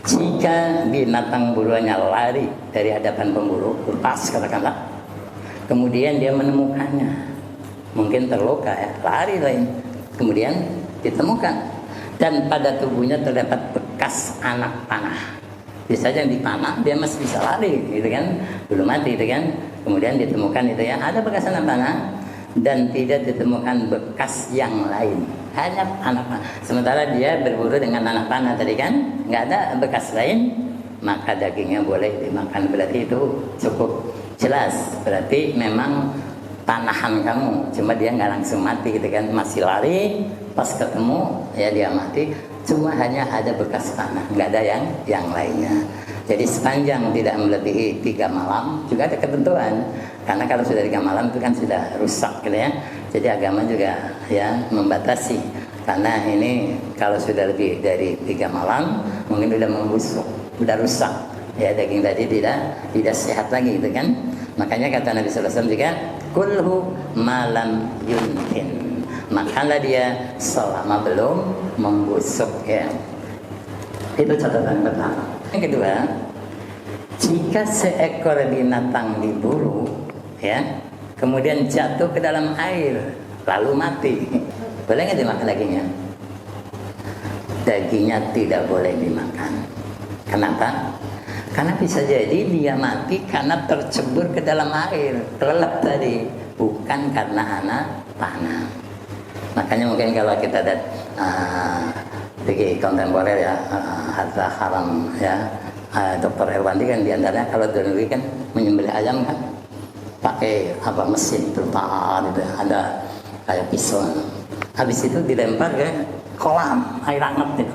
Jika binatang buruannya lari dari hadapan pemburu, lepas katakanlah, kemudian dia menemukannya, mungkin terluka ya, lari lain, kemudian ditemukan, dan pada tubuhnya terdapat bekas anak panah. Bisa saja dipanah, dia masih bisa lari, gitu kan, belum mati, gitu kan. Kemudian ditemukan itu ya, ada bekas anak panah, dan tidak ditemukan bekas yang lain, hanya anak panah. Sementara dia berburu dengan anak panah tadi kan, nggak ada bekas lain, maka dagingnya boleh dimakan. Berarti itu cukup jelas, berarti memang panahan kamu, cuma dia nggak langsung mati gitu kan, masih lari, pas ketemu ya dia mati, cuma hanya ada bekas panah, nggak ada yang lainnya. Jadi sepanjang tidak melebihi 3 malam, juga ada ketentuan, karena kalau sudah 3 malam itu kan sudah rusak gitu ya. Jadi agama juga ya membatasi, karena ini kalau sudah lebih dari 3 malam mungkin sudah membusuk, sudah rusak ya, daging tadi tidak sehat lagi gitu kan. Makanya kata Nabi sallallahu alaihi wasallam juga, kulhu malam yuntin, makanlah dia selama belum membusuk ya. Itu catatan pertama. Yang kedua, jika seekor binatang diburu ya, kemudian jatuh ke dalam air lalu mati, boleh nggak dimakan dagingnya? Dagingnya tidak boleh dimakan. Kenapa? Karena bisa jadi dia mati karena tercebur ke dalam air, kelelep tadi, bukan karena anak panah. Makanya mungkin kalau kita lihat di kontemporer ya, harta haram ya, Dr. Herwanti kan diantaranya kalau di negeri kan menyembelih ayam kan pakai apa, mesin putar gitu, ada kayak pisau, habis itu dilempar ke kolam air hangat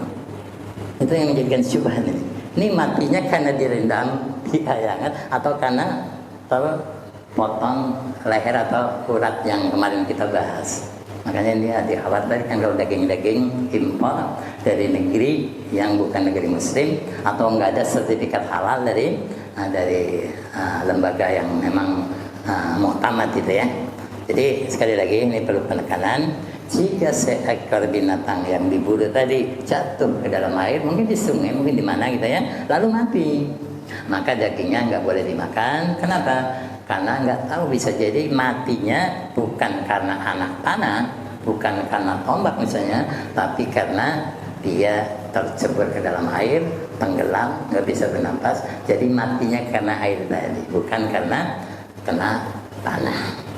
itu yang menjadikan syubhat ini. Ini matinya karena direndam di air hangat atau karena terpotong leher atau urat yang kemarin kita bahas. Makanya dia dikhawatirkan kalau daging-daging impor dari negeri yang bukan negeri muslim atau enggak ada sertifikat halal dari lembaga yang memang muhtamad itu ya. Jadi sekali lagi ini perlu penekanan, jika seekor binatang yang diburu tadi jatuh ke dalam air, mungkin di sungai, mungkin di mana gitu ya, lalu mati, maka dagingnya nggak boleh dimakan. Kenapa? Karena nggak tahu, bisa jadi matinya bukan karena anak panah, bukan karena tombak misalnya, tapi karena dia tercebur ke dalam air, tenggelam, nggak bisa bernafas. Jadi matinya karena air tadi, bukan karena kena panah.